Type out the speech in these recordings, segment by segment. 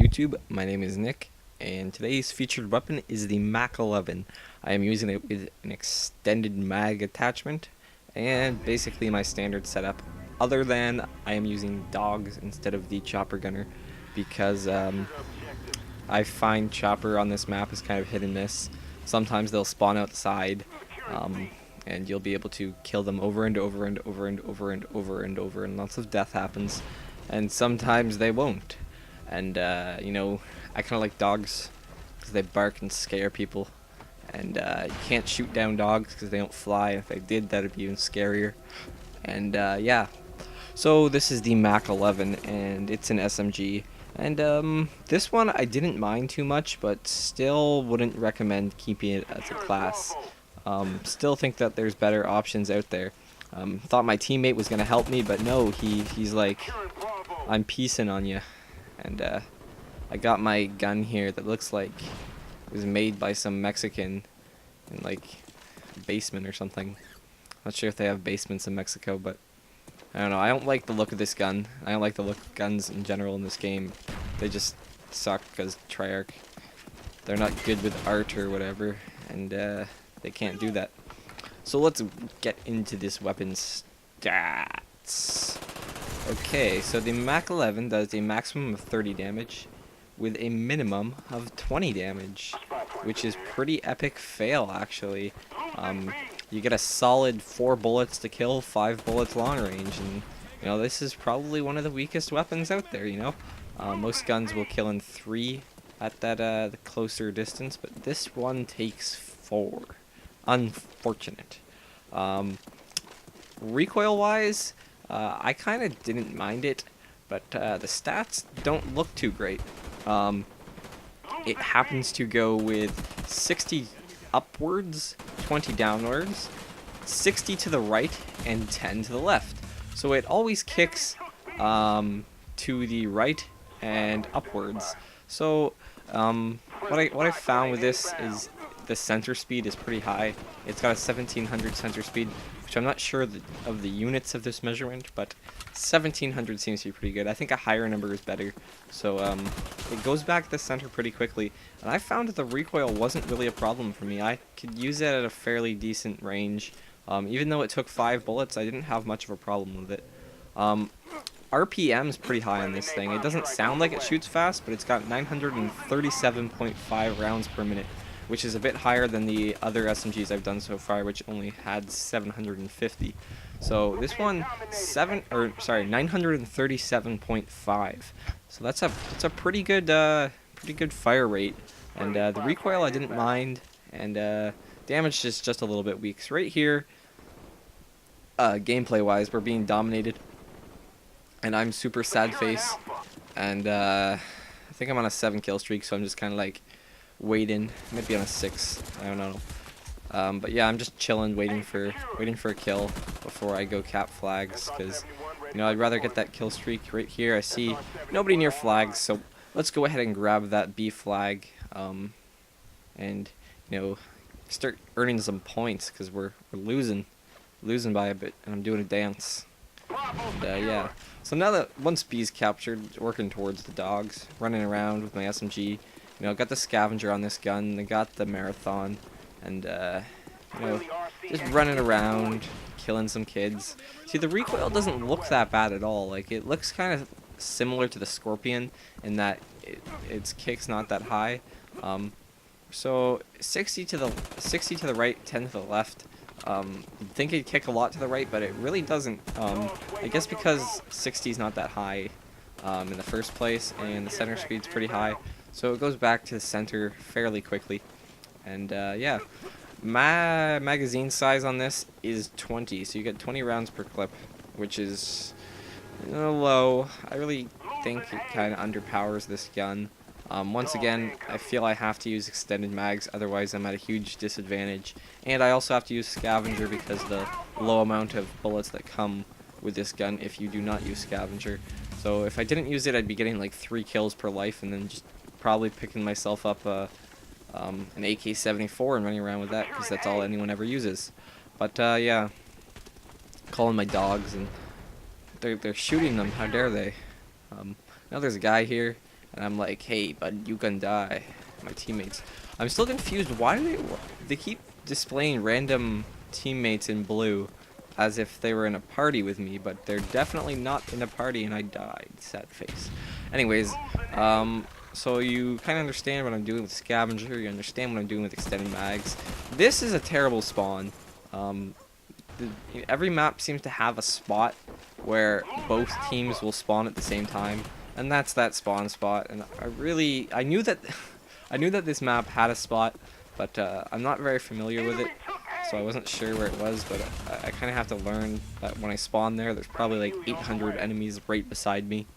YouTube, my name is Nick, and today's featured weapon is the MAC11. I am using it with an extended mag attachment, and basically my standard setup, other than I am using dogs instead of the chopper gunner, because I find chopper on this map is kind of hit and miss. Sometimes they'll spawn outside, and you'll be able to kill them over and over and over and over and over and over, and lots of death happens, and sometimes they won't. And you know, I kind of like dogs because they bark and scare people, and you can't shoot down dogs because they don't fly. If they did, that'd be even scarier. And yeah, so this is the MAC11, and it's an SMG. And this one I didn't mind too much, but still wouldn't recommend keeping it as a class. Still think that there's better options out there. Thought my teammate was gonna help me, but no, he's like, I'm peacing on you. And I got my gun here that looks like it was made by some Mexican in like a basement or something. Not sure if they have basements in Mexico, but I don't know. I don't like the look of this gun. I don't like the look of guns in general in this game. They just suck because Treyarch. They're not good with art or whatever, and they can't do that. So let's get into this weapon's stats. Okay, so the MAC11 does a maximum of 30 damage with a minimum of 20 damage, which is pretty epic fail actually. You get a solid 4 bullets to kill, 5 bullets long range, and you know, this is probably one of the weakest weapons out there, you know. Most guns will kill in 3 at that the closer distance, but this one takes 4. Unfortunate. Recoil wise, I kind of didn't mind it, but the stats don't look too great. It happens to go with 60 upwards, 20 downwards, 60 to the right, and 10 to the left. So it always kicks to the right and upwards. So what I found with this is the center speed is pretty high. It's got a 1700 center speed, which I'm not sure of the units of this measurement, but 1700 seems to be pretty good. I think a higher number is better. So it goes back to the center pretty quickly, and I found that the recoil wasn't really a problem for me. I could use it at a fairly decent range. Even though it took 5 bullets, I didn't have much of a problem with it. RPM is pretty high on this thing. It doesn't sound like it shoots fast, but it's got 937.5 rounds per minute, which is a bit higher than the other SMGs I've done so far, which only had 750. So this one, 937.5. So that's a pretty good fire rate, and the recoil I didn't mind, and damage is just a little bit weak. So right here, gameplay wise, we're being dominated, and I'm super sad face, and I think I'm on a 7 kill streak, so I'm just kind of like waiting. Might be on a 6. I don't know. But yeah, I'm just chilling, waiting for a kill before I go cap flags, because you know, I'd rather get that kill streak. Right here, I see nobody near flags, so let's go ahead and grab that B flag, and you know, start earning some points, because we're losing by a bit, and I'm doing a dance. And yeah, so now that once B's captured, working towards the dogs, running around with my SMG. You know, got the scavenger on this gun, I got the marathon, and you know, just running around, killing some kids. See, the recoil doesn't look that bad at all. Like, it looks kind of similar to the Scorpion in that its kick's not that high. So 60 to the right, 10 to the left. You'd think it'd kick a lot to the right, but it really doesn't. I guess because 60 is not that high in the first place, and the center speed's pretty high. So it goes back to the center fairly quickly. And yeah, my magazine size on this is 20, so you get 20 rounds per clip, which is low. I really think it kind of underpowers this gun. Once again, I feel I have to use extended mags, otherwise I'm at a huge disadvantage. And I also have to use scavenger because the low amount of bullets that come with this gun if you do not use scavenger. So if I didn't use it, I'd be getting like 3 kills per life, and then just probably picking myself up an AK-74 and running around with that, because that's all anyone ever uses. But yeah, calling my dogs, and they're shooting them. How dare they? Now there's a guy here, and I'm like, hey, bud, you gonna die. My teammates. I'm still confused. Why do they keep displaying random teammates in blue as if they were in a party with me, but they're definitely not in a party, and I died. Sad face. Anyways, so you kind of understand what I'm doing with scavenger. You understand what I'm doing with extended mags. This is a terrible spawn. Every map seems to have a spot where both teams will spawn at the same time, and that's that spawn spot. And I knew that I knew that this map had a spot, but I'm not very familiar with it, so I wasn't sure where it was. But I kind of have to learn that when I spawn there's probably like 800 enemies right beside me.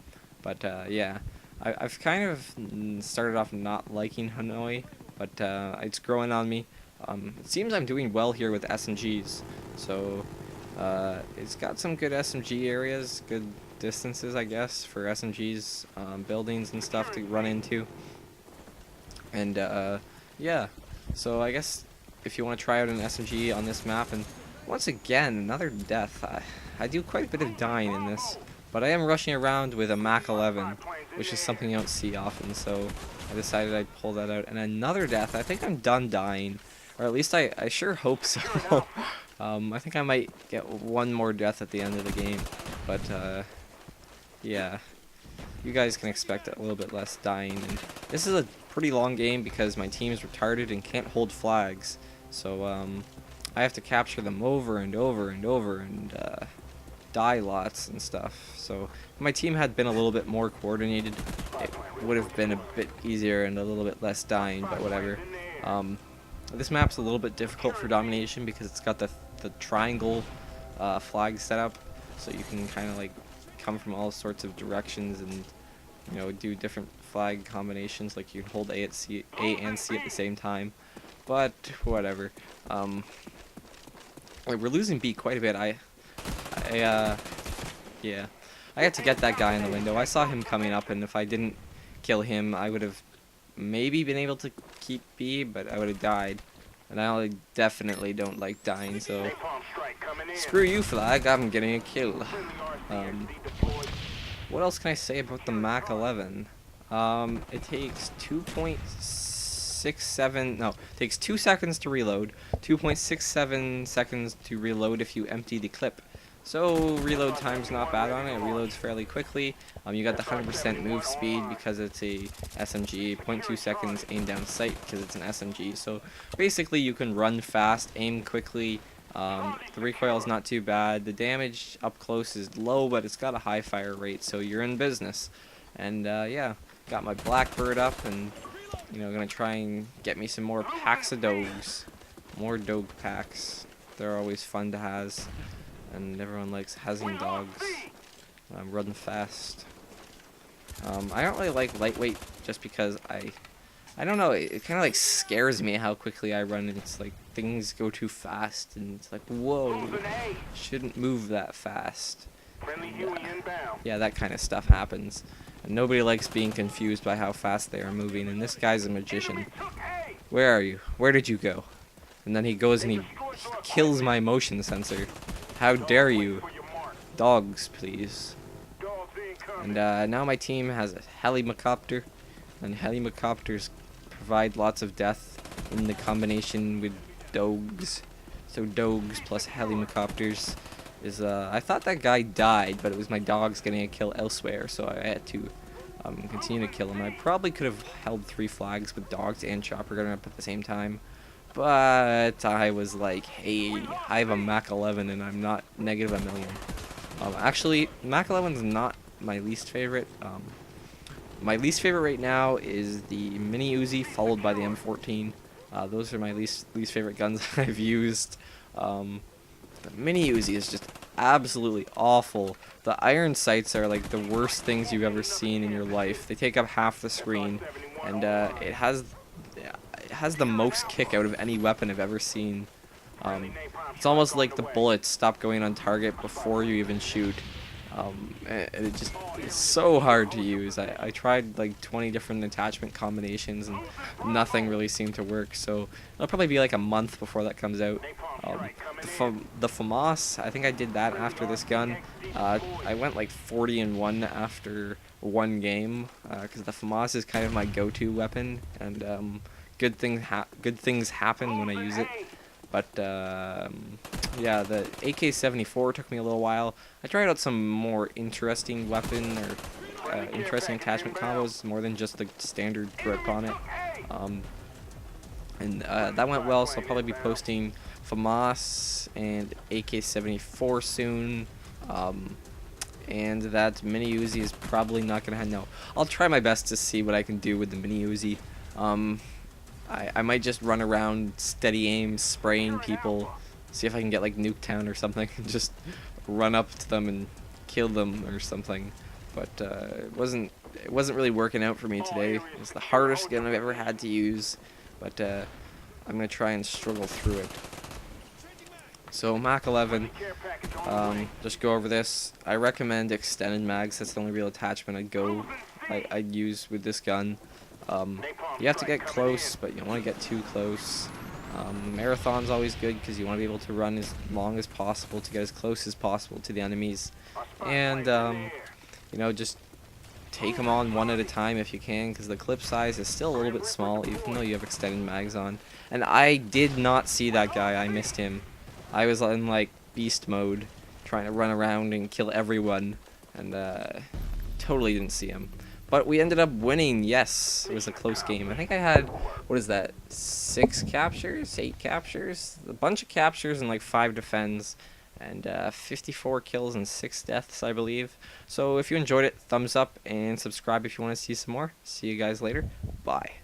But yeah, I've kind of started off not liking Hanoi, but it's growing on me. It seems I'm doing well here with SMGs, so it's got some good SMG areas, good distances, I guess, for SMGs, buildings and stuff to run into. And yeah, so I guess if you want to try out an SMG on this map, and once again, another death. I do quite a bit of dying in this, but I am rushing around with a MAC11, which is something you don't see often, so I decided I'd pull that out. And another death. I think I'm done dying. Or at least I sure hope so. I think I might get one more death at the end of the game. But, yeah. You guys can expect a little bit less dying. And this is a pretty long game because my team is retarded and can't hold flags. So, I have to capture them over and over and over and, die lots and stuff. So, if my team had been a little bit more coordinated, it would have been a bit easier and a little bit less dying, but whatever. This map's a little bit difficult for domination because it's got the triangle flag set up, so you can kind of like come from all sorts of directions and, you know, do different flag combinations. Like you can hold A and C at the same time, but whatever. We're losing B quite a bit. Yeah, I had to get that guy in the window. I saw him coming up, and if I didn't kill him, I would have maybe been able to keep B, but I would have died. And I definitely don't like dying, so screw you, flag. I'm getting a kill. What else can I say about the MAC11? It takes 2.67. No, it takes 2 seconds to reload. 2.67 seconds to reload if you empty the clip. So reload time's not bad on it. It reloads fairly quickly. You got the 100% move speed because it's a SMG. 0.2 seconds aim down sight because it's an SMG. So basically you can run fast, aim quickly. The recoil is not too bad. The damage up close is low, but it's got a high fire rate, so you're in business. And yeah, got my Blackbird up, and you know, gonna try and get me some more packs of dogs. More dog packs. They're always fun to has. And everyone likes having dogs. I'm running fast. I don't really like lightweight just because I don't know, it kind of like scares me how quickly I run, and it's like things go too fast, and it's like, whoa, shouldn't move that fast. Yeah, that kind of stuff happens. And nobody likes being confused by how fast they are moving, and this guy's a magician. Where are you? Where did you go? And then he goes and he kills my motion sensor. How dare you? Dogs, please. And now my team has a helicopter, and helicopters provide lots of death in the combination with dogs. So dogs plus helicopters is, I thought that guy died, but it was my dogs getting a kill elsewhere, so I had to continue to kill him. I probably could have held 3 flags with dogs and chopper gun up at the same time. But I was like, hey, I have a MAC11 and I'm not negative a million. Actually, MAC11 is not my least favorite. My least favorite right now is the Mini Uzi followed by the M14. Those are my least favorite guns I've used. The Mini Uzi is just absolutely awful. The iron sights are like the worst things you've ever seen in your life. They take up half the screen, and it has the most kick out of any weapon I've ever seen. It's almost like the bullets stop going on target before you even shoot. It's so hard to use. I tried like 20 different attachment combinations and nothing really seemed to work, so it'll probably be like a month before that comes out. The FAMAS, I think I did that after this gun. I went like 40-1 after one game, because the FAMAS is kind of my go-to weapon, and good things happen when I use it. But yeah, the AK-74 took me a little while. I tried out some more interesting weapon or interesting attachment combos, more than just the standard grip on it. And that went well, so I'll probably be posting FAMAS and AK-74 soon. And that mini Uzi is probably not gonna have no. I'll try my best to see what I can do with the mini Uzi. I might just run around steady aim, spraying people, see if I can get like Nuketown or something, and just run up to them and kill them or something. But it wasn't really working out for me today. It's the hardest gun I've ever had to use, but I'm gonna try and struggle through it. So MAC11, just go over this. I recommend extended mags. That's the only real attachment I'd use with this gun. You have to get close, but you don't want to get too close. Marathon's always good because you want to be able to run as long as possible to get as close as possible to the enemies. And, you know, just take them on one at a time if you can, because the clip size is still a little bit small, even though you have extended mags on. And I did not see that guy. I missed him. I was in, like, beast mode, trying to run around and kill everyone, and totally didn't see him. But we ended up winning. Yes, it was a close game. I think I had, what is that, 6 captures, 8 captures? A bunch of captures and like 5 defends, and 54 kills and 6 deaths, I believe. So if you enjoyed it, thumbs up and subscribe if you want to see some more. See you guys later. Bye.